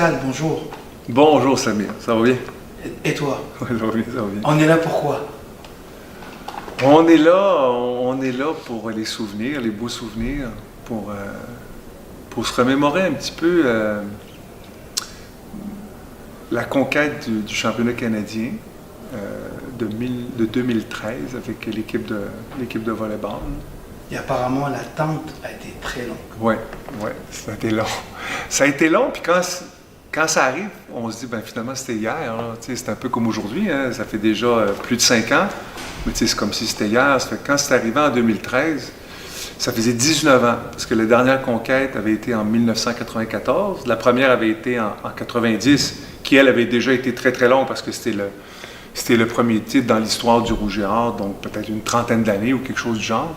Pascal, bonjour. Bonjour Samir, ça va bien? Et toi? Oui, ça va bien, ça va bien. On est là pourquoi? On est là pour les souvenirs, les beaux souvenirs, pour se remémorer un petit peu la conquête du championnat canadien de 2013 avec l'équipe de volleyball. Et apparemment, l'attente a été très longue. Oui, ça a été long. Ça a été long, puis quand ça arrive, on se dit, ben finalement, c'était hier. C'est un peu comme aujourd'hui, hein, ça fait déjà plus de 5 ans, mais c'est comme si c'était hier. Ça fait que quand c'est arrivé en 2013, ça faisait 19 ans, parce que la dernière conquête avait été en 1994. La première avait été en 90, qui, elle, avait déjà été très, très longue, parce que c'était le premier titre dans l'histoire du Rouge et Or, donc peut-être une trentaine d'années ou quelque chose du genre.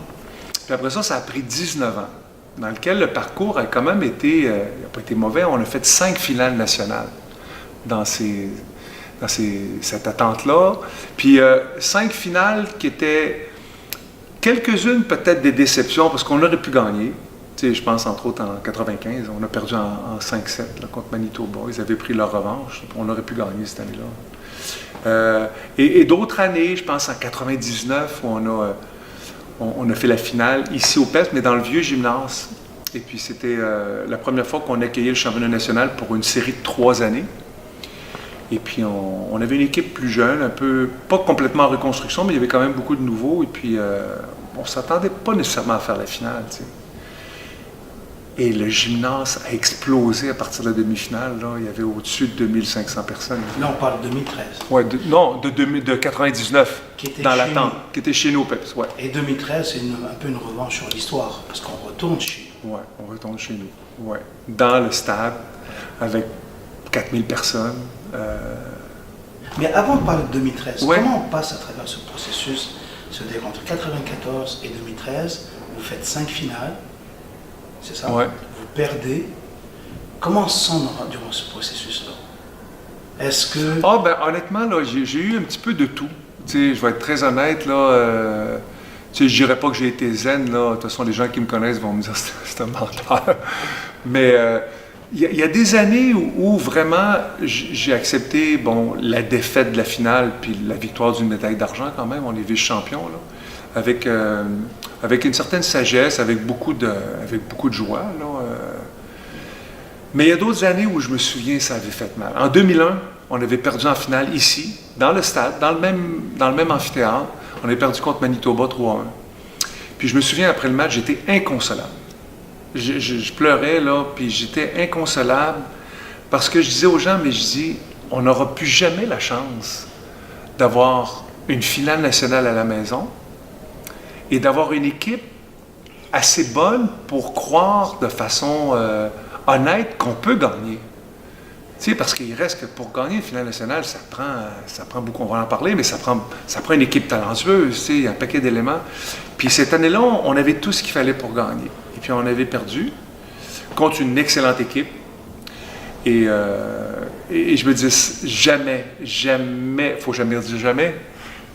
Puis après ça a pris 19 ans, dans lequel le parcours a quand même été, n'a pas été mauvais. On a fait 5 finales nationales dans cette attente-là. Puis 5 finales qui étaient quelques-unes peut-être des déceptions, parce qu'on aurait pu gagner. Tu sais, je pense entre autres en 95, on a perdu en 5-7 là, contre Manitoba. Ils avaient pris leur revanche. On aurait pu gagner cette année-là. Et d'autres années, je pense en 99, où on a fait la finale ici au PES, mais dans le vieux gymnase. Et puis c'était la première fois qu'on accueillait le championnat national pour une série de 3 années. Et puis on avait une équipe plus jeune, un peu, pas complètement en reconstruction, mais il y avait quand même beaucoup de nouveaux. Et puis on ne s'attendait pas nécessairement à faire la finale, tu sais. Et le gymnase a explosé à partir de la demi-finale. Là. Il y avait au-dessus de 2500 personnes. Là, on parle de 2013. Oui, de 99, Qui était dans chez l'attente, nous. qui était chez nous, Peps. Ouais. Et 2013, c'est un peu une revanche sur l'histoire, parce qu'on retourne chez nous. Oui, on retourne chez nous. Ouais. Dans le stade, avec 4000 personnes. Mais avant de parler de 2013, Ouais. comment on passe à travers ce processus? C'est-à-dire entre 94 et 2013, vous faites 5 finales, c'est ça? Ouais. Vous perdez. Comment on se sent durant ce processus-là? Est-ce que... Ah, ben honnêtement, là, j'ai eu un petit peu de tout. Tu sais, je vais être très honnête, là. Tu sais, je dirais pas que j'ai été zen, là. De toute façon, les gens qui me connaissent vont me dire que c'est un menteur. Mais il y a des années où vraiment j'ai accepté, bon, la défaite de la finale puis la victoire d'une médaille d'argent quand même. On est vice-champion, là. Avec une certaine sagesse, avec beaucoup de joie, là. Mais il y a d'autres années où je me souviens, ça avait fait mal. En 2001, on avait perdu en finale ici, dans le stade, dans le même amphithéâtre. On avait perdu contre Manitoba 3-1. Puis je me souviens, après le match, j'étais inconsolable. Je pleurais, là, puis j'étais inconsolable parce que je disais aux gens, mais je dis, on n'aura plus jamais la chance d'avoir une finale nationale à la maison et d'avoir une équipe assez bonne pour croire de façon honnête qu'on peut gagner. Tu sais, parce qu'il reste que pour gagner une finale nationale, ça prend beaucoup, on va en parler, mais ça prend une équipe talentueuse, tu sais, il y a un paquet d'éléments. Puis cette année-là, on avait tout ce qu'il fallait pour gagner. Et puis on avait perdu contre une excellente équipe. Et je me disais, jamais, faut jamais dire jamais,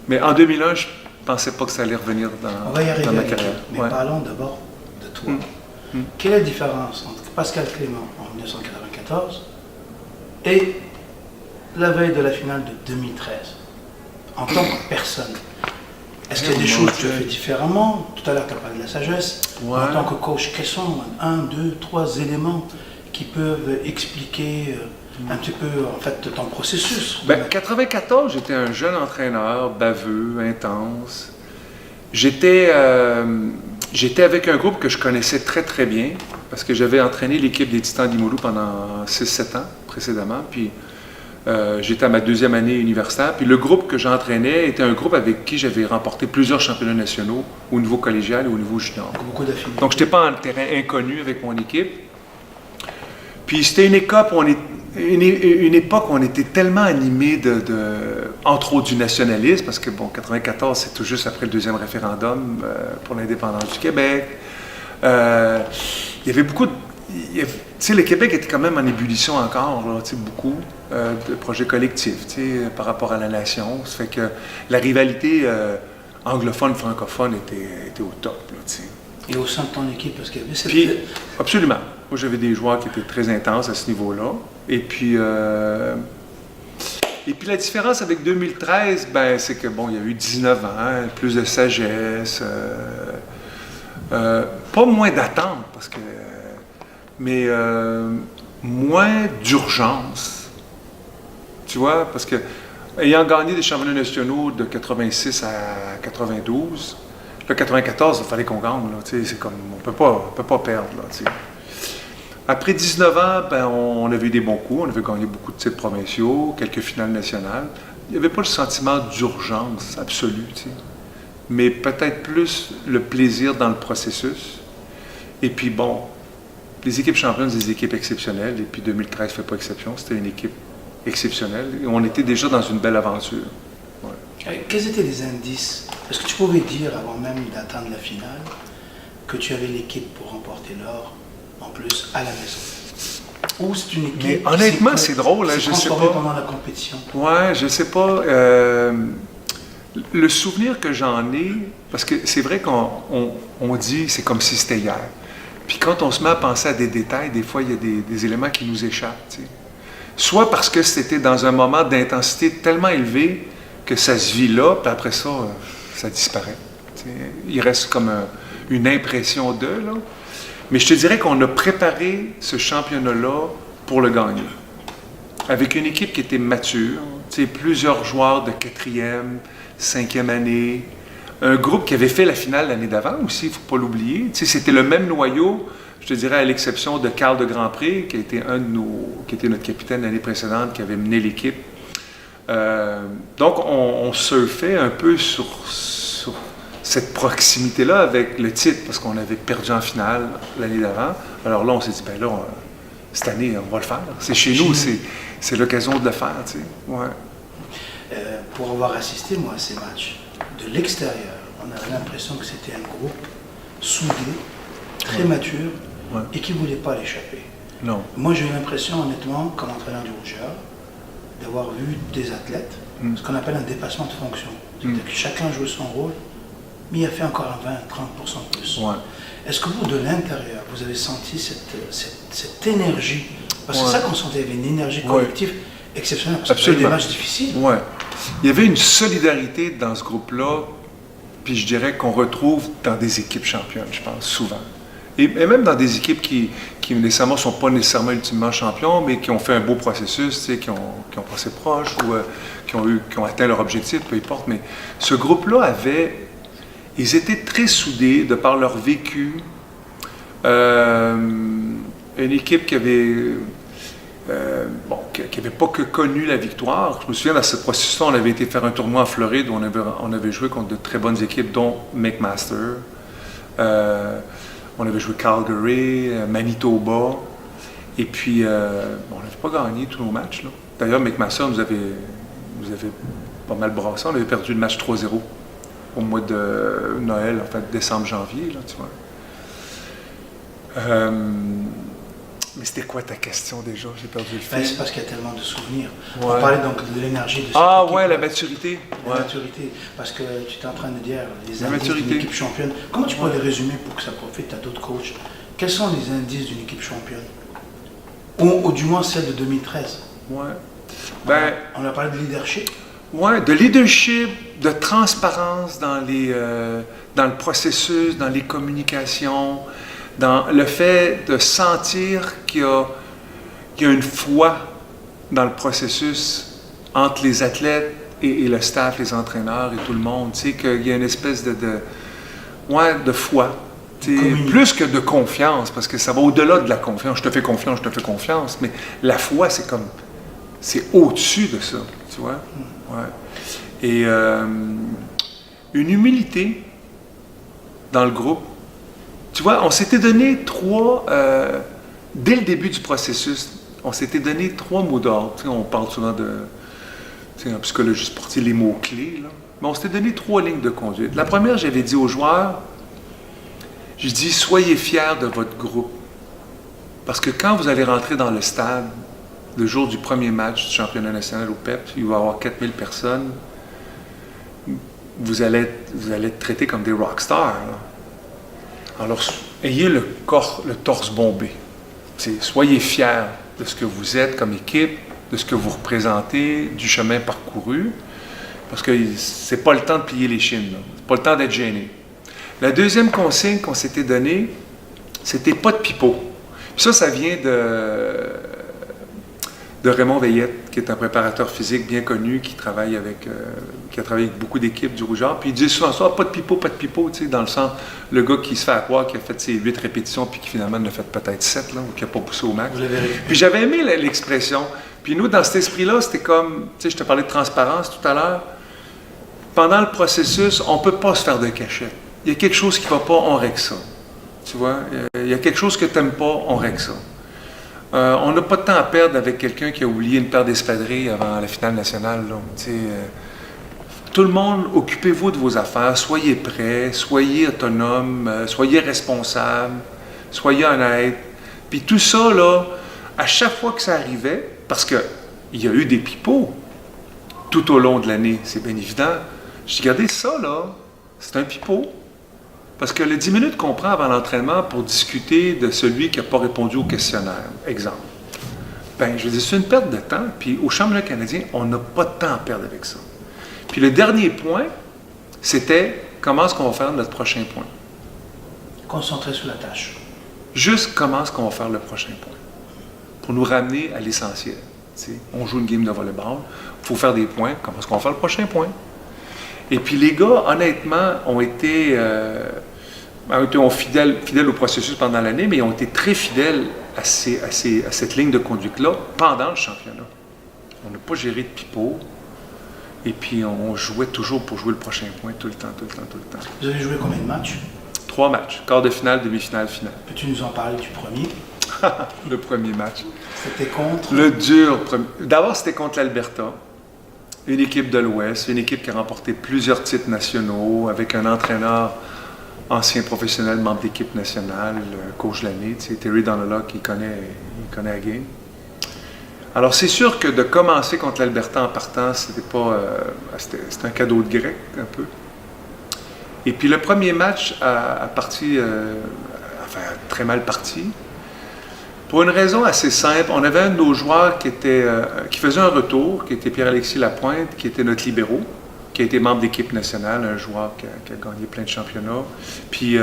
mais en 2001, je pensais pas que ça allait revenir On va y arriver dans ma avec carrière. toi. Mais Ouais. parlons d'abord de toi. Quelle est la différence entre Pascal Clément en 1994 et la veille de la finale de 2013, en tant que personne? Est-ce qu'il y a des choses que tu as fait différemment? Tout à l'heure, tu as parlé de la sagesse. Ouais. En tant que coach, quels sont 1, 2, 3 éléments qui peuvent expliquer un petit peu en fait, ton processus? Ben, 94, j'étais un jeune entraîneur, baveux, intense. J'étais avec un groupe que je connaissais très très bien, parce que j'avais entraîné l'équipe des Titans d'Imoulou pendant 6-7 ans précédemment, puis j'étais à ma 2e année universitaire, puis le groupe que j'entraînais était un groupe avec qui j'avais remporté plusieurs championnats nationaux au niveau collégial et au niveau junior. Beaucoup d'affinités. Donc je n'étais pas en terrain inconnu avec mon équipe. Puis c'était une époque où on était tellement animé entre autres du nationalisme, parce que, bon, 94, c'est tout juste après le 2e référendum pour l'indépendance du Québec. Il y avait beaucoup de... Tu sais, le Québec était quand même en ébullition encore, là, tu sais, beaucoup de projets collectifs, tu sais, par rapport à la nation. Ça fait que la rivalité anglophone-francophone était au top, là, tu sais. Et au sein de ton équipe, parce qu'il y avait cette... Puis, absolument. Moi, j'avais des joueurs qui étaient très intenses à ce niveau-là. Et puis la différence avec 2013, ben, c'est que, bon, il y a eu 19 ans, plus de sagesse, pas moins d'attente, mais moins d'urgence. Tu vois, parce que, ayant gagné des championnats nationaux de 86 à 92, le 94, il fallait qu'on gagne, là, tu sais, c'est comme, on peut pas perdre, là, tu sais. Après 19 ans, ben, on avait eu des bons coups, on avait gagné beaucoup de titres provinciaux, quelques finales nationales. Il n'y avait pas le sentiment d'urgence absolue, tu sais. Mais peut-être plus le plaisir dans le processus. Et puis bon, les équipes championnes, c'est des équipes exceptionnelles, et puis 2013 ne fait pas exception, c'était une équipe exceptionnelle, et on était déjà dans une belle aventure. Ouais. Quels étaient les indices? Est-ce que tu pouvais dire, avant même d'atteindre la finale, que tu avais l'équipe pour remporter l'or, en plus, à la maison? Ou c'est une équipe... Mais honnêtement, c'est drôle, hein, je sais pas. Pendant la compétition? Ouais, je sais pas. Le souvenir que j'en ai, parce que c'est vrai qu'on dit c'est comme si c'était hier. Puis quand on se met à penser à des détails, des fois, il y a des éléments qui nous échappent, tu sais. Soit parce que c'était dans un moment d'intensité tellement élevé que ça se vit là, puis après ça, ça disparaît. Tu sais. Il reste comme une impression d'eux, là. Mais je te dirais qu'on a préparé ce championnat-là pour le gagner. Avec une équipe qui était mature, tu sais, plusieurs joueurs de 4e, 5e année, un groupe qui avait fait la finale l'année d'avant aussi, il ne faut pas l'oublier. Tu sais, c'était le même noyau, je te dirais, à l'exception de Carl de Grandpré, qui était qui était notre capitaine l'année précédente, qui avait mené l'équipe. Donc, on surfait un peu sur cette proximité-là avec le titre, parce qu'on avait perdu en finale l'année d'avant. Alors là, on s'est dit, ben là, cette année, on va le faire. C'est chez nous, c'est l'occasion de le faire, tu sais. Ouais. Pour avoir assisté, moi, à ces matchs, de l'extérieur, on avait l'impression que c'était un groupe soudé, très mature, et qui ne voulait pas l'échapper. Non. Moi, j'ai eu l'impression, honnêtement, comme entraîneur du Rougeur, d'avoir vu des athlètes, ce qu'on appelle un dépassement de fonction. C'est-à-dire que chacun jouait son rôle, mais il a fait encore un 20-30% de plus. Ouais. Est-ce que vous, de l'intérieur, vous avez senti cette énergie? Parce que c'est ça qu'on sentait, il y avait une énergie collective exceptionnelle, parce que c'était des matchs difficiles. Oui. Il y avait une solidarité dans ce groupe-là, puis je dirais qu'on retrouve dans des équipes championnes, je pense, souvent. Et même dans des équipes qui nécessairement ne sont pas nécessairement ultimement champions, mais qui ont fait un beau processus, tu sais, qui ont passé proche ou qui ont atteint leur objectif, peu importe. Mais ce groupe-là ils étaient très soudés de par leur vécu. Une équipe qui avait pas que connu la victoire. Je me souviens, dans ce processus-là, on avait été faire un tournoi en Floride où on avait joué contre de très bonnes équipes, dont McMaster. On avait joué Calgary, Manitoba. Et puis, on n'avait pas gagné tous nos matchs, là. D'ailleurs, McMaster nous avait pas mal brassé. On avait perdu le match 3-0 au mois de Noël, en fait, décembre-janvier, là, tu vois. Mais c'était quoi ta question déjà? J'ai perdu le fil. C'est parce qu'il y a tellement de souvenirs. Ouais. On parlait donc de l'énergie de cette équipe. Ouais, la maturité. La maturité. Parce que tu étais en train de dire les indices d'une équipe championne. Comment tu peux les résumer pour que ça profite à d'autres coachs? Quels sont les indices d'une équipe championne? Ou du moins celle de 2013? Ouais. On a parlé de leadership? Oui, de leadership, de transparence dans le processus, dans les communications, dans le fait de sentir qu'il y a une foi dans le processus entre les athlètes et le staff, les entraîneurs et tout le monde. Tu sais, qu'il y a une espèce de foi. Plus que de confiance, parce que ça va au-delà de la confiance. Je te fais confiance, mais la foi, c'est au-dessus de ça, tu vois. Ouais. Et une humilité dans le groupe. Tu vois, on s'était donné dès le début du processus, on s'était donné 3 mots d'ordre. Tu sais, on parle souvent en psychologie sportive, les mots-clés, là. Mais on s'était donné 3 lignes de conduite. La première, j'avais dit aux joueurs, j'ai dit, soyez fiers de votre groupe. Parce que quand vous allez rentrer dans le stade, le jour du premier match du championnat national au PEP, il va y avoir 4000 personnes, vous allez être traités comme des rockstars. Alors, ayez le torse bombé. soyez fiers de ce que vous êtes comme équipe, de ce que vous représentez, du chemin parcouru, parce que c'est pas le temps de plier les chines, c'est pas le temps d'être gêné. La deuxième consigne qu'on s'était donnée, c'était pas de pipeau. Puis ça vient de Raymond Veillette, qui est un préparateur physique bien connu, qui a travaillé avec beaucoup d'équipes du Rougeard. Puis il dit souvent ça, pas de pipeau, tu sais, dans le sens, le gars qui se fait accroire, qui a fait ses 8 répétitions, puis qui finalement en a fait peut-être 7, là, ou qui n'a pas poussé au max. Puis j'avais aimé l'expression. Puis nous, dans cet esprit-là, c'était comme, tu sais, je te parlais de transparence tout à l'heure. Pendant le processus, on ne peut pas se faire de cachette. Il y a quelque chose qui ne va pas, on règle ça. Tu vois, il y a quelque chose que tu n'aimes pas, on règle ça. On n'a pas de temps à perdre avec quelqu'un qui a oublié une paire d'espadrilles avant la finale nationale. Là. Tout le monde, occupez-vous de vos affaires, soyez prêts, soyez autonomes, soyez responsables, soyez honnêtes. Puis tout ça, là, à chaque fois que ça arrivait, parce qu'il y a eu des pipeaux tout au long de l'année, c'est bien évident. Je dis, regardez ça, là, c'est un pipeau. Parce que les 10 minutes qu'on prend avant l'entraînement pour discuter de celui qui n'a pas répondu au questionnaire, exemple, bien, je veux dire, c'est une perte de temps. Puis au championnat canadien, on n'a pas de temps à perdre avec ça. Puis le dernier point, c'était comment est-ce qu'on va faire notre prochain point. Concentrer sur la tâche. Juste comment est-ce qu'on va faire le prochain point. Pour nous ramener à l'essentiel. On joue une game de volleyball, il faut faire des points, comment est-ce qu'on va faire le prochain point. Et puis les gars, honnêtement, ont été fidèles au processus pendant l'année, mais ils ont été très fidèles à cette ligne de conduite-là pendant le championnat. On n'a pas géré de pipeau, et puis on jouait toujours pour jouer le prochain point, tout le temps. Vous avez joué combien de matchs? 3 matchs, quart de finale, demi-finale, finale. Peux-tu nous en parler du premier? Le premier match. C'était contre? Le dur premier. D'abord, c'était contre l'Alberta. Une équipe de l'Ouest, une équipe qui a remporté plusieurs titres nationaux, avec un entraîneur ancien professionnel, membre d'équipe nationale, coach de l'année, Terry Donala, qui connaît la game. Alors, c'est sûr que de commencer contre l'Alberta en partant, c'était un cadeau de grec, un peu. Et puis, le premier match a très mal parti. Pour une raison assez simple, on avait un de nos joueurs qui faisait un retour, qui était Pierre-Alexis Lapointe, qui était notre libéro, qui a été membre d'équipe nationale, un joueur qui a gagné plein de championnats. Puis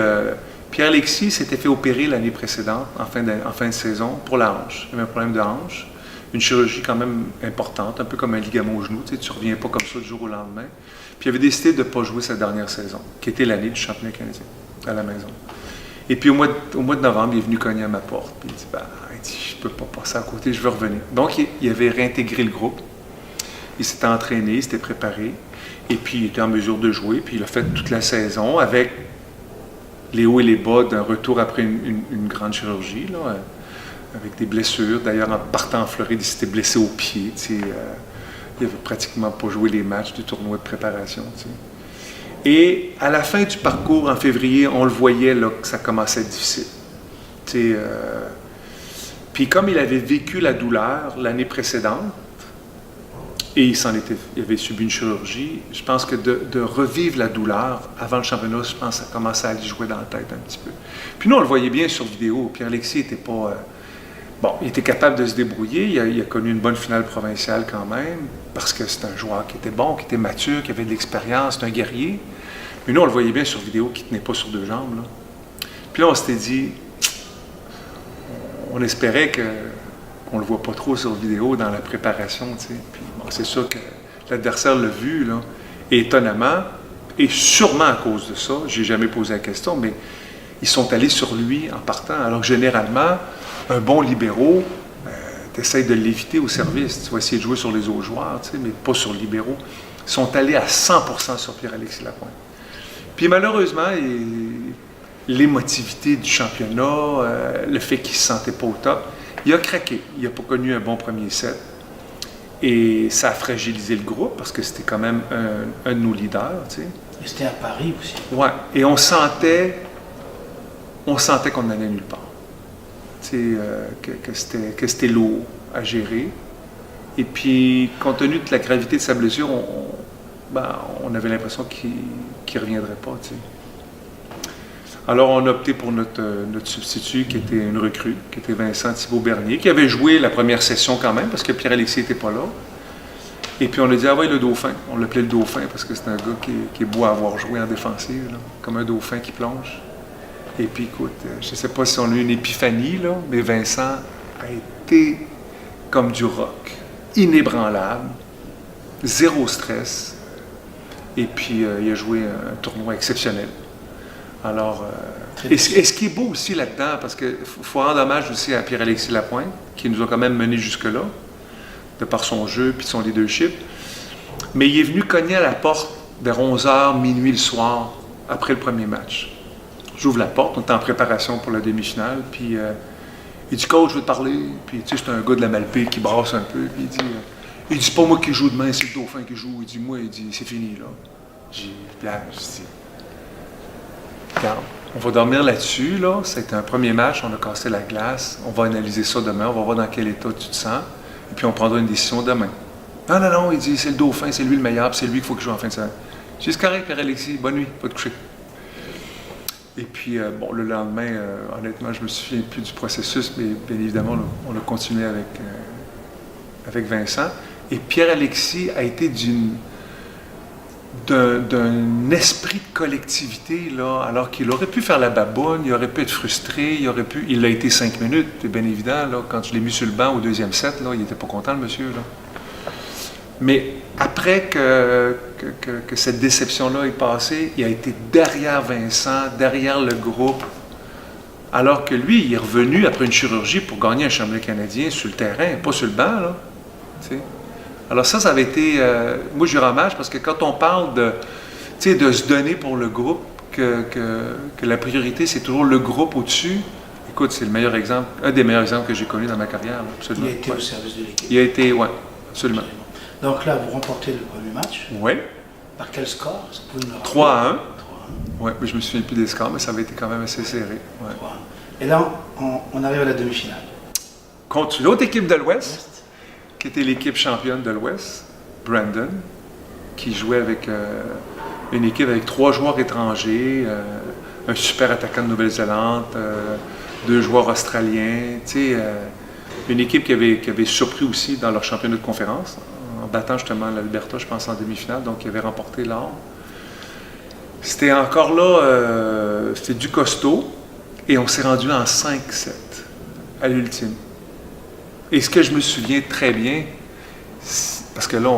Pierre-Alexis s'était fait opérer l'année précédente, en fin de saison, pour la hanche. Il avait un problème de hanche, une chirurgie quand même importante, un peu comme un ligament au genou, tu ne reviens pas comme ça du jour au lendemain. Puis il avait décidé de ne pas jouer sa dernière saison, qui était l'année du championnat canadien, à la maison. Et puis au mois de novembre, il est venu cogner à ma porte. Puis il dit, je ne peux pas passer à côté, je veux revenir. Donc il avait réintégré le groupe. Il s'était entraîné, il s'était préparé. Et puis il était en mesure de jouer. Puis il a fait toute la saison avec les hauts et les bas d'un retour après une grande chirurgie, là, avec des blessures. D'ailleurs, en partant en Floride, il s'était blessé au pied. Il n'avait pratiquement pas joué les matchs du tournoi de préparation. Et à la fin du parcours, en février, on le voyait là, que ça commençait à être difficile. Puis comme il avait vécu la douleur l'année précédente, et il avait subi une chirurgie, je pense que de revivre la douleur avant le championnat, je pense que ça commençait à lui jouer dans la tête un petit peu. Puis nous, on le voyait bien sur vidéo. Pierre-Alexis n'était pas... il était capable de se débrouiller. Il a connu une bonne finale provinciale quand même, parce que c'est un joueur qui était bon, qui était mature, qui avait de l'expérience, c'est un guerrier. Mais nous, on le voyait bien sur vidéo, qui ne tenait pas sur 2 jambes. Là. Puis là, on s'était dit, on espérait qu'on ne le voit pas trop sur vidéo dans la préparation. Puis c'est sûr que l'adversaire l'a vu, là, et étonnamment, et sûrement à cause de ça, je n'ai jamais posé la question, mais ils sont allés sur lui en partant, alors que généralement, un bon libéro, tu essaies de l'éviter au service. Tu vas essayer de jouer sur les autres joueurs, mais pas sur le libéro. Ils sont allés à 100% sur Pierre-Alexis Lapointe. Puis malheureusement, l'émotivité du championnat, le fait qu'il ne se sentait pas au top, il a craqué. Il n'a pas connu un bon premier set. Et ça a fragilisé le groupe parce que c'était quand même un de nos leaders. Et c'était à Paris aussi. Oui, et on sentait qu'on n'allait nulle part. Que c'était lourd à gérer. Et puis, compte tenu de la gravité de sa blessure, on avait l'impression qu'il ne reviendrait pas. Alors, on a opté pour notre substitut, qui était une recrue, qui était Vincent Thibault-Bernier, qui avait joué la première session quand même, parce que Pierre-Alexis n'était pas là. Et puis, on a dit, ah ouais, le Dauphin. On l'appelait le Dauphin, parce que c'est un gars qui est beau à avoir joué en défensive, là, comme un Dauphin qui plonge. Et puis, écoute, je ne sais pas si on a eu une épiphanie, là, mais Vincent a été comme du rock, inébranlable, zéro stress. Et puis, il a joué un tournoi exceptionnel. Alors, et ce qui est beau aussi là-dedans, parce qu'il faut rendre hommage aussi à Pierre-Alexis Lapointe, qui nous a quand même menés jusque-là, de par son jeu et son leadership. Mais il est venu cogner à la porte vers 11h, minuit le soir, après le premier match. J'ouvre la porte, on est en préparation pour la demi-finale, puis il dit « Coach, je veux te parler. » Puis tu sais, c'est un gars de la Malpaix qui brasse un peu, puis il dit « C'est pas moi qui joue demain, c'est le Dauphin qui joue. » Il dit « Moi, c'est fini, là. » J'ai dit « Regarde, on va dormir là-dessus, là. C'était un premier match, on a cassé la glace. On va analyser ça demain, on va voir dans quel état tu te sens. Et puis on prendra une décision demain. » Non, non, non, il dit, c'est le Dauphin, c'est lui le meilleur, puis c'est lui qu'il faut qu'il joue en fin de semaine. J'ai dit, c'est correct, Pierre-Alexis, bonne nuit, va te coucher. Et puis, bon, le lendemain, honnêtement, je me souviens plus du processus, mais bien évidemment, on a continué avec Vincent. Et Pierre-Alexis a été d'un esprit de collectivité, là, alors qu'il aurait pu faire la baboune, il aurait pu être frustré, il a été 5 minutes, c'est bien évident, là, quand je l'ai mis sur le banc au deuxième set, là, il n'était pas content, le monsieur, là. Mais après que cette déception-là est passée, il a été derrière Vincent, derrière le groupe, alors que lui, il est revenu après une chirurgie pour gagner un championnat canadien sur le terrain, pas sur le banc, là. T'sais. Alors ça avait été... moi, je lui rends hommage parce que quand on parle de se donner pour le groupe, que la priorité, c'est toujours le groupe au-dessus, écoute, c'est le meilleur exemple, un des meilleurs exemples que j'ai connu dans ma carrière, là, absolument. Il a été au service de l'équipe. Il a été, oui, absolument. Donc là, vous remportez le premier match. Oui. Par quel score? 3-1. Oui, mais je me souviens plus des scores, mais ça avait été quand même assez serré. Ouais. Et là, on arrive à la demi-finale. Contre une autre équipe de l'Ouest, qui était l'équipe championne de l'Ouest, Brandon, qui jouait avec une équipe avec 3 joueurs étrangers, un super attaquant de Nouvelle-Zélande, 2 joueurs australiens, une équipe qui avait surpris aussi dans leur championnat de conférence, en battant justement l'Alberta, je pense, en demi-finale, donc ils avaient remporté l'or. C'était encore là, c'était du costaud, et on s'est rendu en 5-7 à l'ultime. Et ce que je me souviens très bien, parce que là,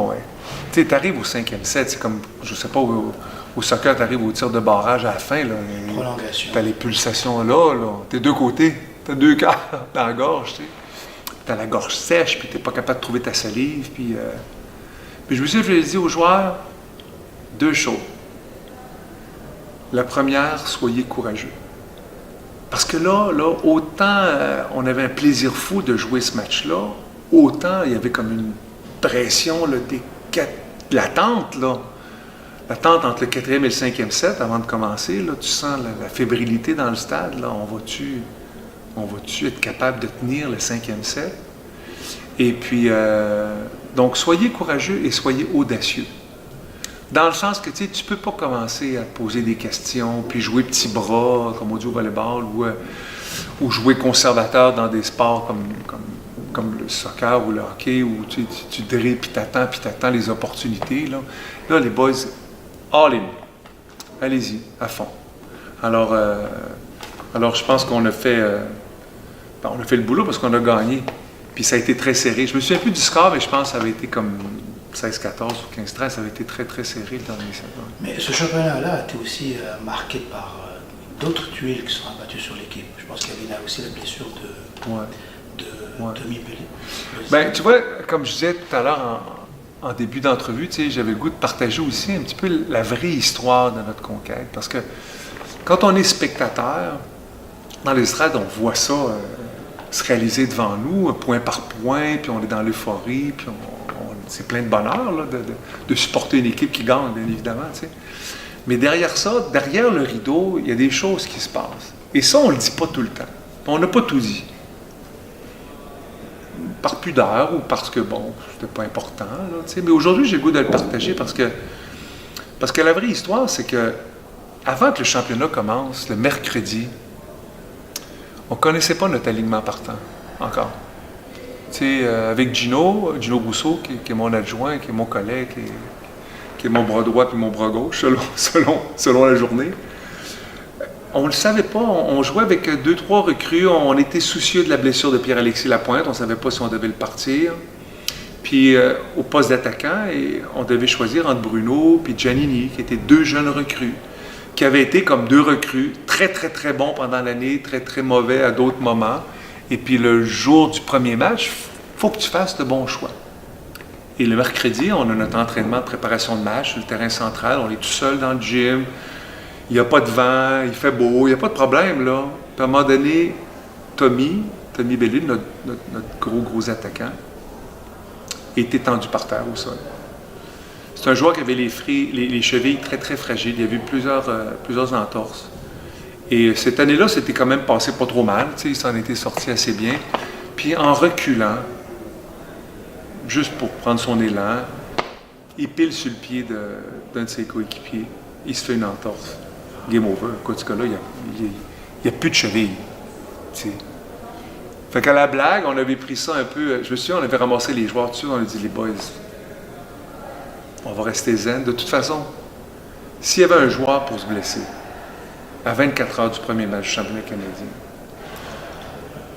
tu arrives au 5e set, c'est comme, je sais pas, au soccer, tu arrives au tir de barrage à la fin, là. Prolongation. Tu as les pulsations là, tu es deux côtés, tu as 2 cœurs dans la gorge, tu sais. Tu as la gorge sèche, puis tu n'es pas capable de trouver ta salive. Puis je me suis dit aux joueurs 2 choses. La première, soyez courageux. Parce que là autant on avait un plaisir fou de jouer ce match-là, autant il y avait comme une pression là, l'attente, là. L'attente entre le 4e et le 5e set avant de commencer. Là, tu sens la fébrilité dans le stade. Là. On va-tu être capable de tenir le 5e set? Et puis, donc, soyez courageux et soyez audacieux. Dans le sens que, tu ne peux pas commencer à te poser des questions, puis jouer petit bras, comme on dit au volleyball, ou jouer conservateur dans des sports comme le soccer ou le hockey, où tu drilles, puis t'attends les opportunités. Là, les boys, all in. Allez-y, à fond. Alors je pense qu'on a fait... on a fait le boulot parce qu'on a gagné. Puis ça a été très serré. Je me souviens plus du score, mais je pense que ça avait été comme 16-14 ou 15-13. Ça avait été très, très serré dans les 7 ans. Mais ce championnat-là a été aussi marqué par d'autres tuiles qui sont abattues sur l'équipe. Je pense qu'il y avait aussi la blessure de Mibeli. Ben, tu vois, comme je disais tout à l'heure en début d'entrevue, j'avais le goût de partager aussi un petit peu la vraie histoire de notre conquête. Parce que quand on est spectateur, dans les estrades, on voit ça se réaliser devant nous, point par point, puis on est dans l'euphorie, puis c'est plein de bonheur là, de supporter une équipe qui gagne, bien évidemment. T'sais. Mais derrière ça, derrière le rideau, il y a des choses qui se passent. Et ça, on ne le dit pas tout le temps. On n'a pas tout dit. Par pudeur ou parce que, bon, c'était pas important. Là, mais aujourd'hui, j'ai le goût de le partager parce que la vraie histoire, c'est que avant que le championnat commence, le mercredi, on ne connaissait pas notre alignement partant, encore. Tu sais, avec Gino Rousseau, qui est mon adjoint, qui est mon collègue, qui est mon bras droit et mon bras gauche, selon la journée. On ne le savait pas. On jouait avec 2-3 recrues. On était soucieux de la blessure de Pierre-Alexis Lapointe. On ne savait pas si on devait le partir. Puis au poste d'attaquant, on devait choisir entre Bruno et Giannini, qui étaient 2 jeunes recrues, qui avaient été comme 2 recrues, très, très, très bons pendant l'année, très, très mauvais à d'autres moments. Et puis le jour du premier match, il faut que tu fasses le bon choix. Et le mercredi, on a notre entraînement de préparation de match sur le terrain central. On est tout seul dans le gym. Il n'y a pas de vent, il fait beau, il n'y a pas de problème, là. Puis à un moment donné, Tommy Bellil, notre gros attaquant, est étendu par terre au sol. C'est un joueur qui avait les chevilles très, très fragiles. Il y avait eu plusieurs entorses. Et cette année-là, c'était quand même passé pas trop mal. Il s'en était sorti assez bien. Puis en reculant, juste pour prendre son élan, il pile sur le pied d'un de ses coéquipiers. Il se fait une entorse. Game over. Écoute, ce gars-là, il n'y a plus de cheville. T'sais. Fait qu'à la blague, on avait pris ça un peu. Je me souviens, on avait ramassé les joueurs dessus, on a dit, les boys, on va rester zen. De toute façon, s'il y avait un joueur pour se blesser, à 24 heures du premier match du championnat canadien,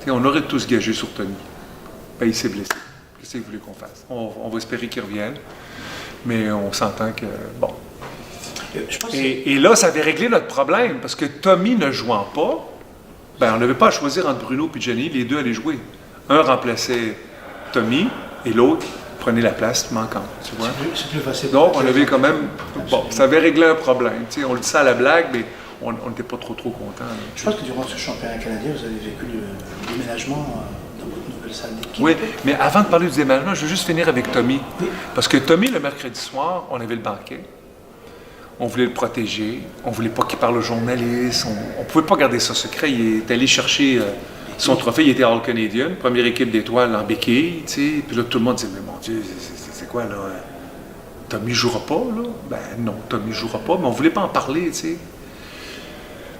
on aurait tous gagé sur Tony. Ben, il s'est blessé. Qu'est-ce que vous voulez qu'on fasse? On va espérer qu'il revienne, mais on s'entend que, bon. Et là, ça avait réglé notre problème, parce que Tommy ne jouant pas, ben, on n'avait pas à choisir entre Bruno et Giannini, les 2 allaient jouer. Un remplaçait Tommy, et l'autre prenait la place manquante, tu vois. C'est plus facile. Donc, on avait quand même... Bon, ça avait réglé un problème. Tu sais, on le dit ça à la blague, mais on n'était pas trop contents. Je pense que durant ce championnat canadien, vous avez vécu le déménagement dans votre nouvelle salle d'équipe. Oui, mais avant de parler du déménagement, je veux juste finir avec Tommy. Oui. Parce que Tommy, le mercredi soir, on avait le banquet. On voulait le protéger. On ne voulait pas qu'il parle aux journalistes. On ne pouvait pas garder ça secret. Il est allé chercher son trophée. Il était All-Canadian, première équipe d'étoiles en béquille. Tu sais. Puis là, tout le monde disait, mais mon Dieu, c'est quoi, là? Tommy ne jouera pas, là? Ben non, Tommy ne jouera pas. Mais on ne voulait pas en parler, tu sais.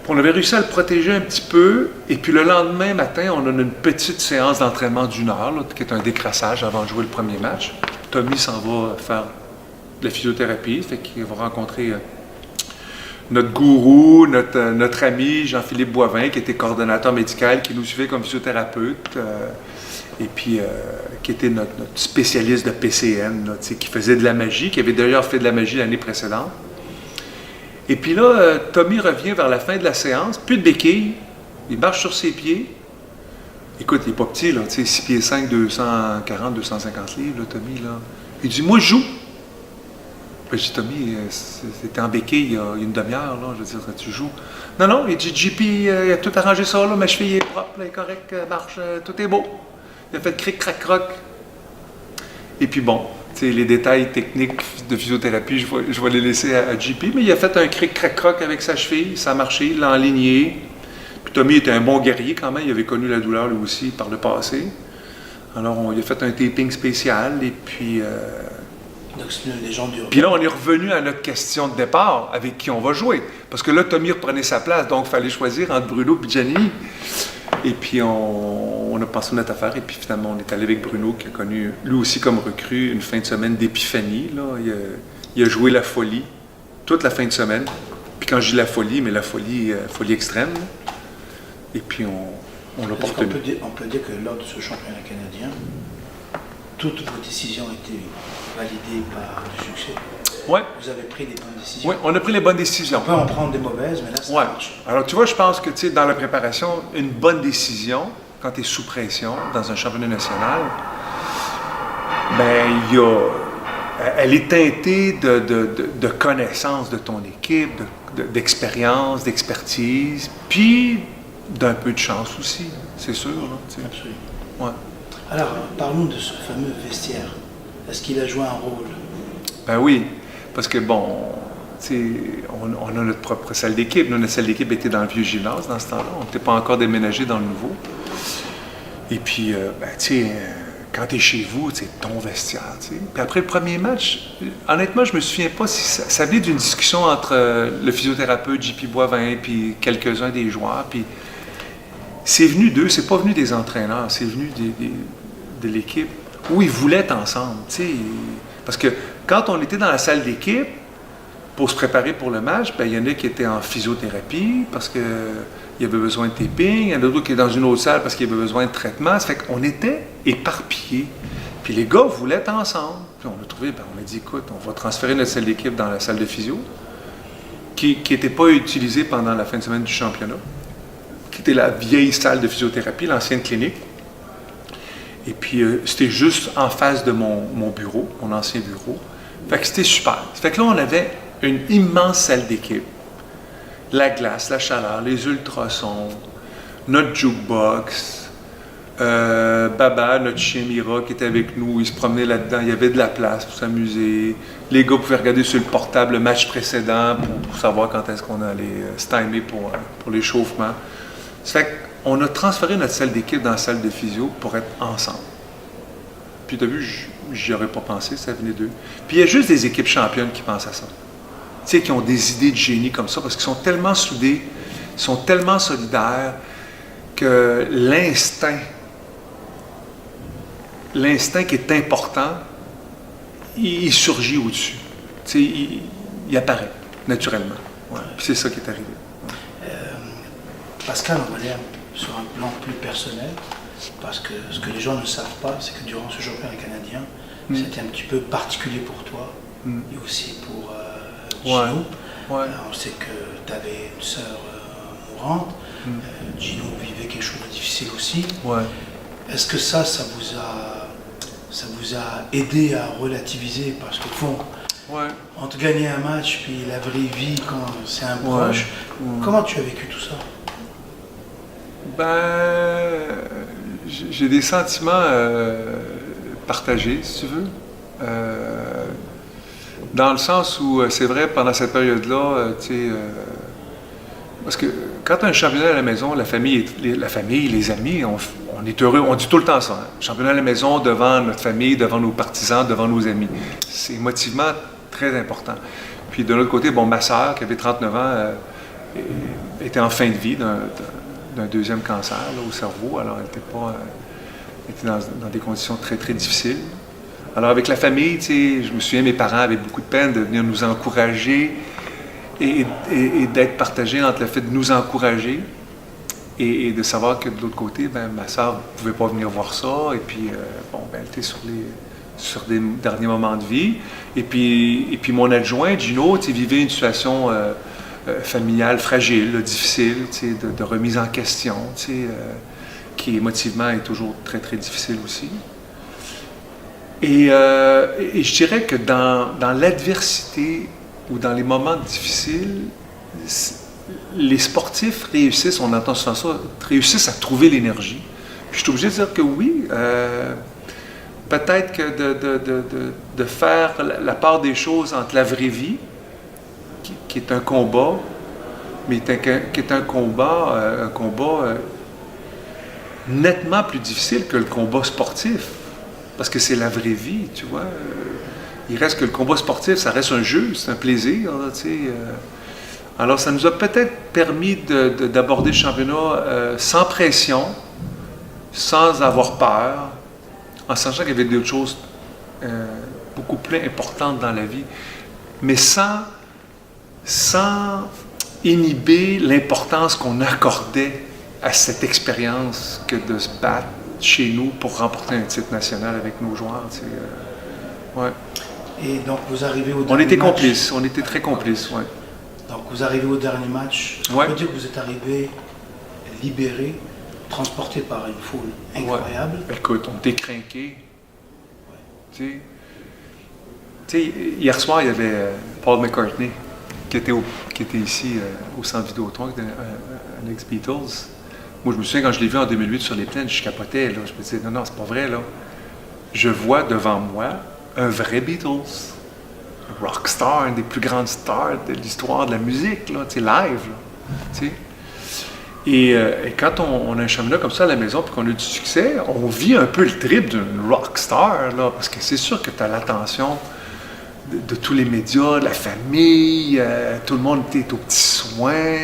Puis on avait réussi à le protéger un petit peu. Et puis le lendemain matin, on a une petite séance d'entraînement d'1 heure, là, qui est un décrassage avant de jouer le premier match. Tommy s'en va faire de la physiothérapie, fait qu'il va rencontrer notre gourou, notre ami Jean-Philippe Boivin, qui était coordonnateur médical, qui nous suivait comme physiothérapeute, et puis qui était notre spécialiste de PCN, là, qui faisait de la magie, qui avait d'ailleurs fait de la magie l'année précédente. Et puis là, Tommy revient vers la fin de la séance, plus de béquilles, il marche sur ses pieds. Écoute, il n'est pas petit, là, 6 pieds 5, 240, 250 livres, là, Tommy, là. Il dit, moi, je joue. Ben, je dis, Tommy, c'était en béquille il y a une demi-heure, là, je veux dire, tu joues. Non, il dit, JP, il a tout arrangé ça, là, ma cheville est propre, elle est correcte, marche, tout est beau. Il a fait cric, crac, croc. Et puis bon, les détails techniques de physiothérapie, je vais les laisser à JP, mais il a fait un cric, crac, croc avec sa cheville, ça a marché, il l'a enligné. Puis Tommy était un bon guerrier quand même, il avait connu la douleur lui aussi par le passé. Alors, il a fait un taping spécial, et puis... Donc, c'est une légende urbaine. Puis là, on est revenu à notre question de départ, avec qui on va jouer. Parce que là, Tommy reprenait sa place, donc il fallait choisir entre Bruno et Giannini. Et puis, on a passé notre affaire, et puis finalement, on est allé avec Bruno, qui a connu, lui aussi comme recrue, une fin de semaine d'épiphanie. Là. Il a joué la folie toute la fin de semaine. Puis quand je dis la folie, mais la folie extrême. Là. Et puis, on l'a pas retenu. On peut dire que lors de ce championnat canadien, toutes vos décisions ont été validées par du succès. Oui. Vous avez pris des bonnes décisions. Oui, on a pris les bonnes décisions. On peut en prendre des mauvaises, mais là, ça marche. Alors, tu vois, je pense que dans la préparation, une bonne décision, quand tu es sous pression dans un championnat national, ben, elle est teintée de connaissance de ton équipe, d'expérience, d'expertise, puis d'un peu de chance aussi, c'est sûr. Là, absolument. Ouais. Alors, parlons de ce fameux vestiaire. Est-ce qu'il a joué un rôle? Ben oui, parce que bon, on a notre propre salle d'équipe. Nous, notre salle d'équipe était dans le vieux gymnase dans ce temps-là. On n'était pas encore déménagé dans le nouveau. Et puis, quand tu es chez vous, c'est ton vestiaire. T'sais. Puis après le premier match, honnêtement, je me souviens pas si ça venait d'une discussion entre le physiothérapeute JP Boivin puis quelques-uns des joueurs. Puis c'est venu d'eux, c'est pas venu des entraîneurs, c'est venu de l'équipe où ils voulaient être ensemble. T'sais. Parce que quand on était dans la salle d'équipe, pour se préparer pour le match, ben, il y en a qui étaient en physiothérapie parce qu'il y avait besoin de taping, il y en a d'autres qui étaient dans une autre salle parce qu'il y avait besoin de traitement. Ça fait qu'on était éparpillés. Puis les gars voulaient être ensemble. Puis on a trouvé, ben, on a dit, écoute, on va transférer notre salle d'équipe dans la salle de physio, qui n'était pas utilisée pendant la fin de semaine du championnat, qui était la vieille salle de physiothérapie, l'ancienne clinique. Et puis c'était juste en face de mon bureau, mon ancien bureau. Fait que c'était super. Fait que là, on avait une immense salle d'équipe. La glace, la chaleur, les ultrasons, notre jukebox, Baba, notre chien Mira qui était avec nous, il se promenait là-dedans, il y avait de la place pour s'amuser. Les gars pouvaient regarder sur le portable le match précédent pour savoir quand est-ce qu'on allait se timer pour l'échauffement. Ça fait qu'on a transféré notre salle d'équipe dans la salle de physio pour être ensemble. Puis tu as vu, j'y aurais pas pensé, ça venait d'eux. Puis il y a juste des équipes championnes qui pensent à ça. Tu sais, qui ont des idées de génie comme ça, parce qu'ils sont tellement soudés, ils sont tellement solidaires que l'instinct qui est important, il surgit au-dessus. Tu sais, il apparaît naturellement. Ouais. Puis c'est ça qui est arrivé. Pascal, on va aller sur un plan plus personnel, parce que ce que les gens ne savent pas, c'est que durant ce championnat canadien, c'était un petit peu particulier pour toi, et aussi pour Gino. Ouais. On sait que tu avais une sœur mourante, Gino vivait quelque chose de difficile aussi. Ouais. Est-ce que ça vous a aidé à relativiser, parce qu'au fond, entre gagner un match puis la vraie vie quand c'est un proche, comment tu as vécu tout ça? Ben, j'ai des sentiments partagés, si tu veux. Dans le sens où, c'est vrai, pendant cette période-là, tu sais, parce que quand tu as un championnat à la maison, la famille, les amis, on est heureux, on dit tout le temps ça. Hein? Championnat à la maison, devant notre famille, devant nos partisans, devant nos amis. C'est émotivement très important. Puis de l'autre côté, bon, ma sœur, qui avait 39 ans, était en fin de vie d'un deuxième cancer là, au cerveau. Alors, elle était dans des conditions très, très difficiles. Alors, avec la famille, tu sais, je me souviens, mes parents avaient beaucoup de peine de venir nous encourager et d'être partagés entre le fait de nous encourager et de savoir que de l'autre côté, ben, ma sœur ne pouvait pas venir voir ça. Et puis, elle était sur des derniers moments de vie. Et puis mon adjoint, Gino, tu sais, vivait une situation familiale fragile, là, difficile, tu sais, de remise en question, tu sais, qui émotivement est toujours très, très difficile aussi. Et je dirais que dans l'adversité ou dans les moments difficiles, les sportifs réussissent, on entend souvent ça, réussissent à trouver l'énergie. Puis je suis obligé de dire que oui, peut-être que de faire la part des choses entre la vraie vie, qui est un combat, mais qui est un combat nettement plus difficile que le combat sportif. Parce que c'est la vraie vie, tu vois. Il reste que le combat sportif, ça reste un jeu, c'est un plaisir, tu sais. Alors, ça nous a peut-être permis d'aborder le championnat sans pression, sans avoir peur, en sachant qu'il y avait d'autres choses beaucoup plus importantes dans la vie, mais sans inhiber l'importance qu'on accordait à cette expérience que de se battre chez nous pour remporter un titre national avec nos joueurs. Tu sais, ouais. Et donc vous arrivez au dernier match. On était complices, on était très complices, ouais. Donc vous arrivez au dernier match, on peut dire que vous êtes arrivé libéré, transporté par une foule incroyable. Ouais. Écoute, on était crinqués. Tu sais, hier soir, il y avait Paul McCartney qui était ici au Centre Vidéotron, qui était un ex-Beatles. Moi, je me souviens, quand je l'ai vu en 2008 sur les plaines, je capotais, là. Je me disais, non, c'est pas vrai, là. Je vois devant moi un vrai Beatles. Un rockstar, une des plus grandes stars de l'histoire de la musique, là, tu sais, live, là. Tu sais. Et quand on a un championnat comme ça à la maison, puis qu'on a du succès, on vit un peu le trip d'une rockstar, là, parce que c'est sûr que tu as l'attention de tous les médias, de la famille, tout le monde est aux petits soins.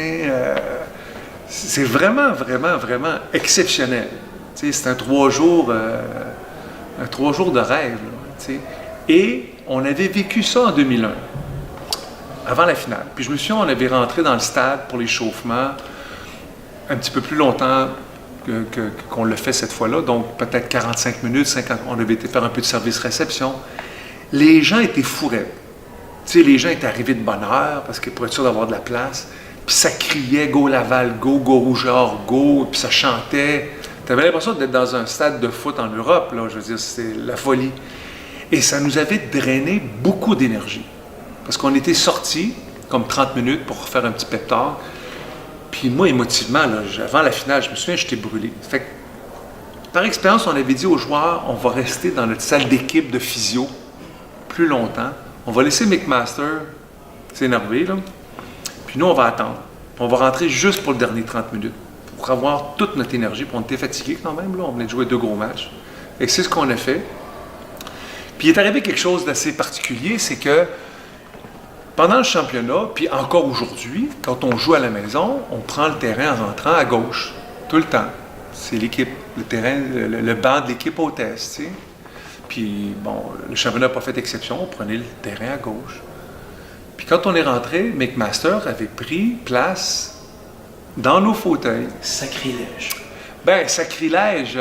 C'est vraiment, vraiment, vraiment exceptionnel. Tu sais, c'est un 3 jours de rêve. Là, tu sais. Et on avait vécu ça en 2001, avant la finale. Puis je me souviens, on avait rentré dans le stade pour l'échauffement un petit peu plus longtemps qu'on l'a fait cette fois-là, donc peut-être 45 minutes, 50, on avait été faire un peu de service-réception. Les gens étaient fourrés. Tu sais, les gens étaient arrivés de bonne heure, parce que pour être sûr d'avoir de la place, puis ça criait « Go Laval, go, go Rougeard, go », puis ça chantait. Tu avais l'impression d'être dans un stade de foot en Europe, là, je veux dire, c'est la folie. Et ça nous avait drainé beaucoup d'énergie, parce qu'on était sortis, comme 30 minutes, pour faire un petit pep talk. Puis moi, émotivement, là, avant la finale, je me souviens, j'étais brûlé. Fait que, par expérience, on avait dit aux joueurs, on va rester dans notre salle d'équipe de physio plus longtemps. On va laisser McMaster s'énerver, là. Puis nous, on va attendre. Puis on va rentrer juste pour le dernier 30 minutes, pour avoir toute notre énergie. Puis on était fatigués quand même, là. On venait de jouer 2 gros matchs. Et c'est ce qu'on a fait. Puis il est arrivé quelque chose d'assez particulier, c'est que pendant le championnat, puis encore aujourd'hui, quand on joue à la maison, on prend le terrain en rentrant à gauche, tout le temps. C'est l'équipe, le terrain, le banc de l'équipe hôtesse, tu sais. Puis, bon, le championnat n'a pas fait exception, on prenait le terrain à gauche. Puis quand on est rentré, McMaster avait pris place dans nos fauteuils. Sacrilège. Ben, sacrilège...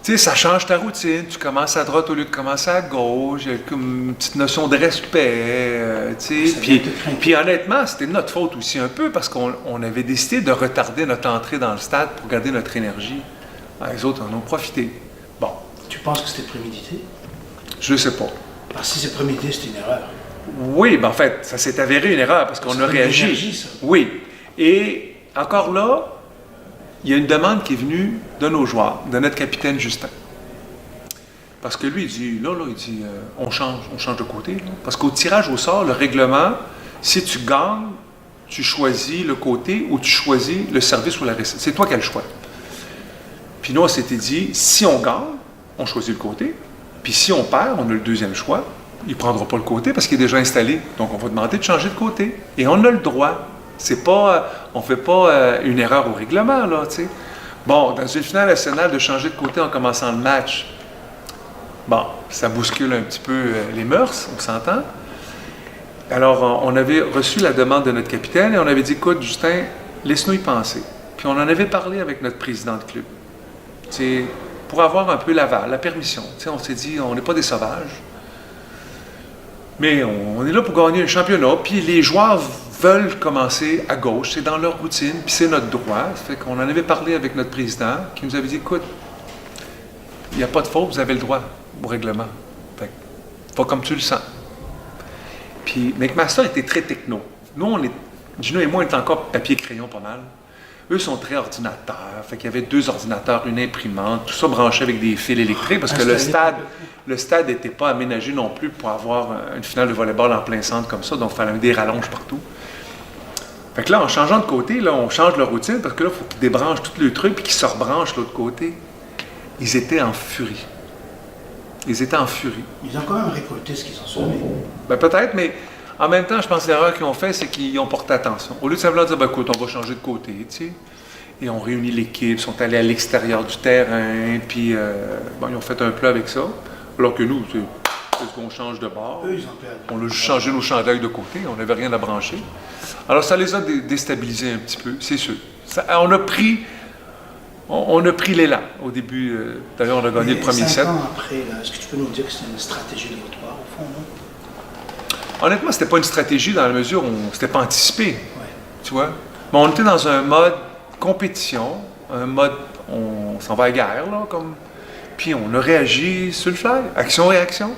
tu sais, ça change ta routine. Tu commences à droite au lieu de commencer à gauche. Il y a comme une petite notion de respect. Tu sais. Puis honnêtement, c'était de notre faute aussi un peu parce qu'on avait décidé de retarder notre entrée dans le stade pour garder notre énergie. Les autres en ont profité. Bon. Tu penses que c'était prémédité? Je ne sais pas. Parce que si c'est prémédité, c'est une erreur. Oui, ben en fait, ça s'est avéré une erreur parce qu'on a réagi. Ça. Oui. Et encore là, il y a une demande qui est venue de nos joueurs, de notre capitaine Justin. Parce que lui, il dit, on change de côté. Là. Parce qu'au tirage au sort, le règlement, si tu gagnes, tu choisis le côté ou tu choisis le service ou la réception. C'est toi qui as le choix. Puis nous, on s'était dit, si on gagne, on choisit le côté. Puis si on perd, on a le deuxième choix. Il ne prendra pas le côté parce qu'il est déjà installé. Donc, on va demander de changer de côté. Et on a le droit. C'est pas, on ne fait pas une erreur au règlement, là, tu sais. Bon, dans une finale nationale, de changer de côté en commençant le match, bon, ça bouscule un petit peu les mœurs, on s'entend. Alors, on avait reçu la demande de notre capitaine et on avait dit, écoute, Justin, laisse-nous y penser. Puis on en avait parlé avec notre président de club. Tu sais, pour avoir un peu l'aval, la permission. Tu sais, on s'est dit, on n'est pas des sauvages. Mais on est là pour gagner un championnat, puis les joueurs veulent commencer à gauche, c'est dans leur routine, puis c'est notre droit. Ça fait qu'on en avait parlé avec notre président, qui nous avait dit, écoute, il n'y a pas de faute, vous avez le droit au règlement. Fait que, pas comme tu le sens. Puis McMaster était très techno. Nous, Gino et moi, on était encore papier-crayon pas mal. Eux sont très ordinateurs. Fait qu'il y avait 2 ordinateurs, une imprimante, tout ça branché avec des fils électriques, parce que le stade n'était pas aménagé non plus pour avoir une finale de volleyball en plein centre comme ça, donc il fallait des rallonges partout. Fait que là, en changeant de côté, là, on change leur routine, parce que là, il faut qu'ils débranchent tout le truc, puis qu'ils se rebranchent de l'autre côté. Ils étaient en furie. Ils étaient en furie. Ils ont quand même récolté ce qu'ils ont semé. Ben peut-être, mais en même temps, je pense que l'erreur qu'ils ont fait, c'est qu'ils ont porté attention. Au lieu de simplement dire, ben écoute, on va changer de côté, tu sais. Et on réunit l'équipe, ils sont allés à l'extérieur du terrain, puis bon, ils ont fait un plat avec ça. Alors que nous, c'est ce qu'on change de bord. Eux, ils ont perdu. On a juste changé nos chandails de côté, on n'avait rien à brancher. Alors ça les a déstabilisés un petit peu, c'est sûr. On a pris l'élan au début. D'ailleurs, on a gagné le premier set. 5 ans après, est-ce que tu peux nous dire que c'était une stratégie liminatoire, au fond, non? Honnêtement, c'était pas une stratégie dans la mesure où c'était pas anticipé. Ouais. Tu vois? Mais on était dans un mode compétition, un mode on s'en va à la guerre, là, comme. Puis on a réagi sur le fly, action-réaction.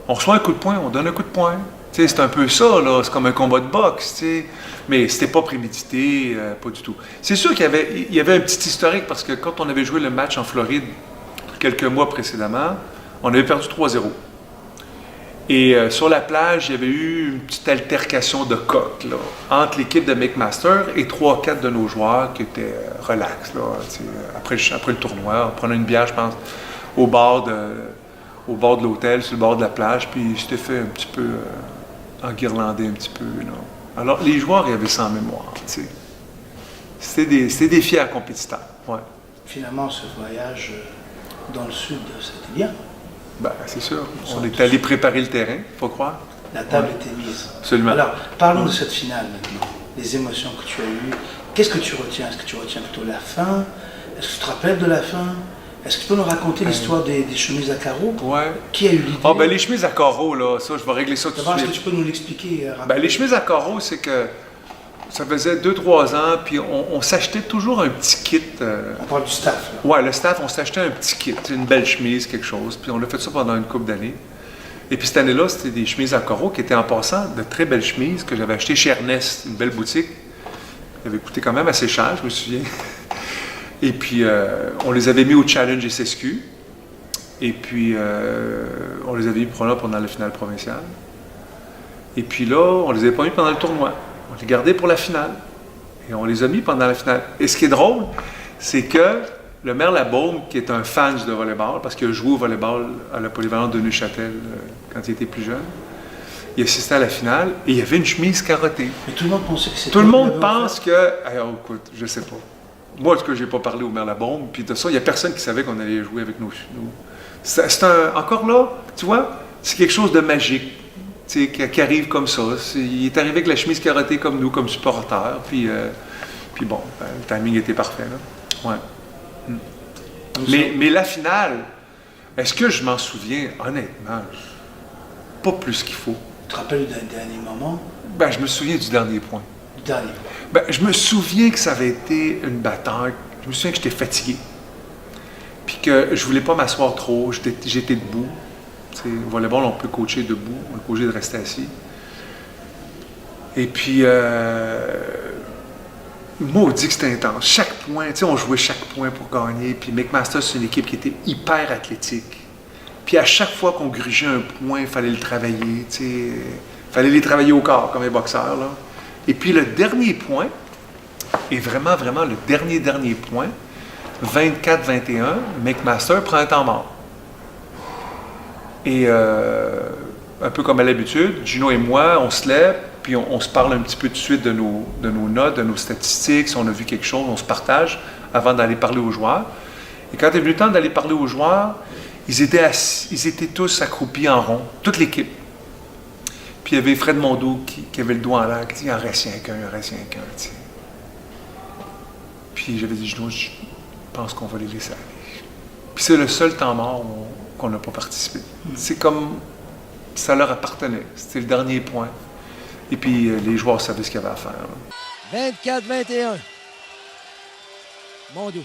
On reçoit un coup de poing, on donne un coup de poing. Tu sais, c'est un peu ça, là, c'est comme un combat de boxe, tu sais. Mais c'était pas prémédité, pas du tout. C'est sûr qu'il y avait un petit historique, parce que quand on avait joué le match en Floride, quelques mois précédemment, on avait perdu 3-0. Et sur la plage, il y avait eu une petite altercation de coq là, entre l'équipe de McMaster et 3-4 de nos joueurs qui étaient relax. Là, après le tournoi, on prenait une bière, je pense, au bord de l'hôtel, sur le bord de la plage, puis j'étais fait un petit peu enguirlandé un petit peu. Là. Alors, les joueurs, ils avaient ça en mémoire. T'sais. C'était des fiers compétiteurs. Ouais. Finalement, ce voyage dans le sud, c'était bien. Ben, c'est sûr. On est allé préparer le terrain, faut croire. La table était mise. Absolument. Alors, parlons de cette finale maintenant. Les émotions que tu as eues. Qu'est-ce que tu retiens? Est-ce que tu retiens plutôt la fin? Est-ce que tu te rappelles de la fin? Est-ce que tu peux nous raconter l'histoire des chemises à carreaux? Ouais. Qui a eu l'idée? Ah, ben les chemises à carreaux, là, ça, je vais régler ça tout de D'abord, suite. est-ce que tu peux nous l'expliquer? Ben, les chemises à carreaux, c'est que ça faisait 2-3 ans, puis on s'achetait toujours un petit kit. On parle du staff, là. Ouais, le staff, on s'achetait un petit kit, une belle chemise, quelque chose, puis on a fait ça pendant une couple d'années. Et puis cette année-là, c'était des chemises à carreaux qui étaient en passant de très belles chemises que j'avais achetées chez Ernest, une belle boutique. Elles avaient coûté quand même assez cher, je me souviens. Et puis, on les avait mis au Challenge SSQ. Et puis, on les avait mis pendant la finale provinciale. Et puis là, on les avait pas mis pendant le tournoi. On les gardait pour la finale. Et on les a mis pendant la finale. Et ce qui est drôle, c'est que le maire Labaume, qui est un fan de volleyball, parce qu'il a joué au volleyball à la polyvalente de Neuchâtel quand il était plus jeune, il assistait à la finale et il y avait une chemise carottée. Mais tout le monde pensait que c'était... Tout le monde pense que... Alors, écoute, je sais pas. Moi, en tout cas, j'ai pas parlé au maire Labaume, puis de ça, il n'y a personne qui savait qu'on allait jouer avec nos... Encore là, tu vois, c'est quelque chose de magique. Qui arrive comme ça. Il est arrivé avec la chemise carottée comme nous, comme supporters, puis bon, le timing était parfait. Là. Ouais. Mais la finale, est-ce que je m'en souviens? Honnêtement, pas plus qu'il faut. Tu te rappelles d'un dernier moment? Ben, je me souviens du dernier point. Du dernier. Ben, je me souviens que ça avait été une bataille. Je me souviens que j'étais fatigué. Puis que je voulais pas m'asseoir trop. J'étais debout. Au volleyball, on peut coacher debout, on est obligé de rester assis. Et puis, maudit que c'était intense. Chaque point, on jouait chaque point pour gagner. Puis McMaster, c'est une équipe qui était hyper athlétique. Puis à chaque fois qu'on grugeait un point, il fallait le travailler. Il fallait les travailler au corps, comme les boxeurs. Là. Et puis le dernier point, et vraiment, vraiment le dernier point, 24-21, McMaster prend un temps mort. Et un peu comme à l'habitude, Gino et moi, on se lève, puis on se parle un petit peu tout de suite de nos notes, de nos statistiques, si on a vu quelque chose, on se partage avant d'aller parler aux joueurs. Et quand est venu le temps d'aller parler aux joueurs, ils étaient tous accroupis en rond, toute l'équipe. Puis il y avait Fred Mondeau qui avait le doigt en l'air, qui dit « Il en reste rien qu'un, il en reste rien qu'un. » Puis j'avais dit « Gino, je pense qu'on va les laisser aller. » Puis c'est le seul temps mort qu'on n'a pas participé. C'est comme ça leur appartenait. C'était le dernier point. Et puis les joueurs savaient ce qu'il y avait à faire. 24-21. Mondeau.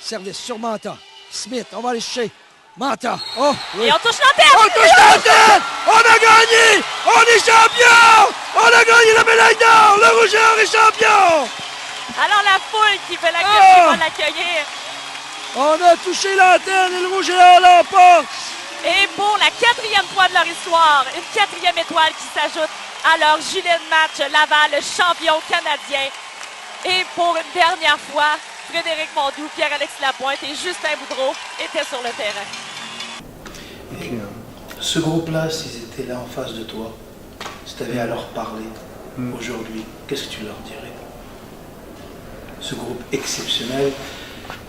Service sur Manta. Smith, on va aller chercher. Manta. Oh! Oui. Et on touche la tête! On touche la tête! On a gagné! On est champion! On a gagné la médaille d'or! Le Rouge et Or est champion! Alors la foule qui veut l'accueillir va l'accueillir. On a touché l'antenne et le Rouge et Or l'emporte! Et pour la 4e fois de leur histoire, une 4e étoile qui s'ajoute à leur gilet de match Laval, champion canadien. Et pour une dernière fois, Frédéric Mondeau, Pierre-Alex Lapointe et Justin Boudreau étaient sur le terrain. Et ce groupe-là, s'ils étaient là en face de toi, si tu avais à leur parler aujourd'hui, qu'est-ce que tu leur dirais? Ce groupe exceptionnel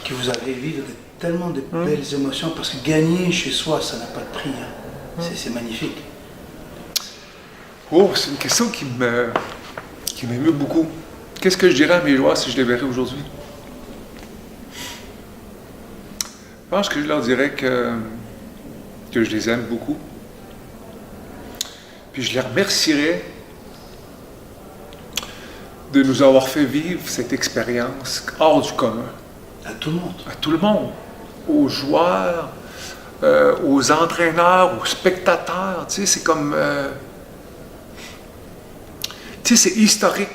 qui vous a fait vivre tellement de belles émotions, parce que gagner chez soi, ça n'a pas de prix. Hein. C'est magnifique. Oh, c'est une question qui m'émeut beaucoup. Qu'est-ce que je dirais à mes joueurs si je les verrais aujourd'hui? Je pense que je leur dirais que je les aime beaucoup. Puis je les remercierais de nous avoir fait vivre cette expérience hors du commun. À tout le monde. À tout le monde. Aux joueurs, aux entraîneurs, aux spectateurs. Tu sais, c'est comme... tu sais, c'est historique.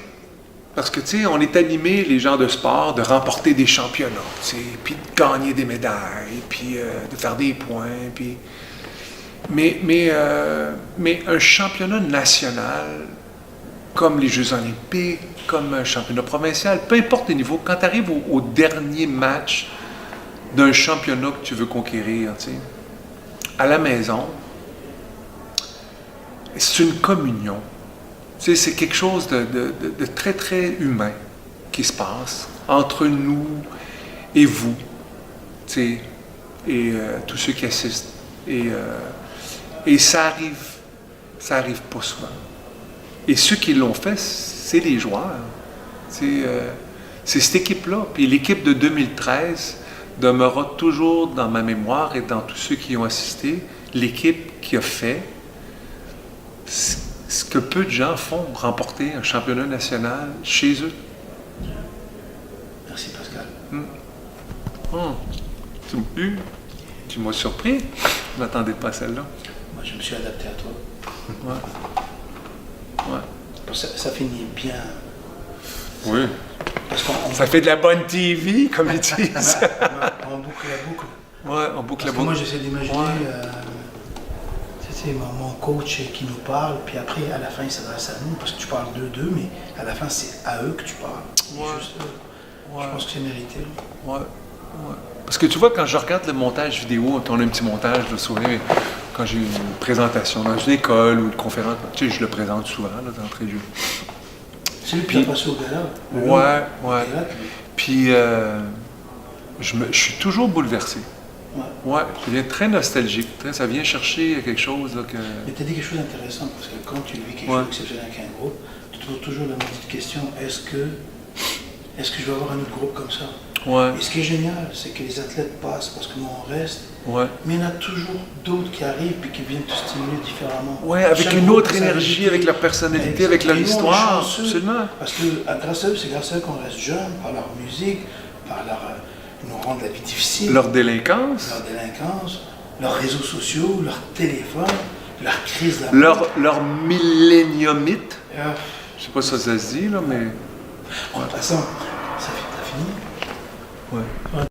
Parce que, tu sais, on est animés, les gens de sport, de remporter des championnats, tu sais, puis de gagner des médailles, puis de faire des points, puis... Mais un championnat national, comme les Jeux olympiques, comme un championnat provincial, peu importe les niveaux, quand tu arrives au dernier match d'un championnat que tu veux conquérir, tu sais, à la maison, c'est une communion. Tu sais, c'est quelque chose de très, très humain qui se passe entre nous et vous, tu sais, et tous ceux qui assistent. Et ça arrive pas souvent. Et ceux qui l'ont fait, c'est les joueurs. C'est cette équipe-là. Puis l'équipe de 2013 demeurera toujours dans ma mémoire et dans tous ceux qui y ont assisté, l'équipe qui a fait ce que peu de gens font, remporter un championnat national chez eux. Merci Pascal. Tu m'as surpris. Je ne m'attendais pas à celle-là. Moi, je me suis adapté à toi. Ouais. Ça finit bien. Oui. Parce qu'on Ça fait de la bonne TV, comme ils disent. on boucle la boucle. Ouais, on boucle Parce la que boucle. moi, j'essaie d'imaginer c'est mon coach qui nous parle, puis après, à la fin, il s'adresse à nous, parce que tu parles d'eux, mais à la fin, c'est à eux que tu parles. Ouais. Juste eux. Ouais. Je pense que c'est mérité. Ouais. Parce que tu vois, quand je regarde le montage vidéo, on a un petit montage, je me souviens, quand j'ai une présentation dans une école ou une conférence, tu sais, je le présente souvent, là, d'entrée de jeu. C'est lui qui a passé au gala. Ouais. Puis, je suis toujours bouleversé. Ouais, je deviens très nostalgique. Ça vient chercher quelque chose là, que... Mais tu as dit quelque chose d'intéressant, parce que quand tu vis quelque chose d'exceptionnel avec un groupe, tu te poses toujours la petite question, est-ce que je vais avoir un autre groupe comme ça? Ouais. Et ce qui est génial, c'est que les athlètes passent, parce que nous on reste, ouais. mais il y en a toujours d'autres qui arrivent et qui viennent te stimuler différemment. Ouais, avec Chaque une groupe autre a sa énergie, vérité. avec leur personnalité, avec Et leur nous, on est histoire. chanceux, Absolument. Parce que grâce à eux, c'est grâce à eux qu'on reste jeune, par leur musique, par leur... ils nous rendent la vie difficile. Leur délinquance. Leur délinquance, leurs réseaux sociaux, leur téléphone, leur crise d'amour. Leur milléniumite. Ah, Je sais pas si ça se dit, là, mais... en passant, ça fait fini. Ouais.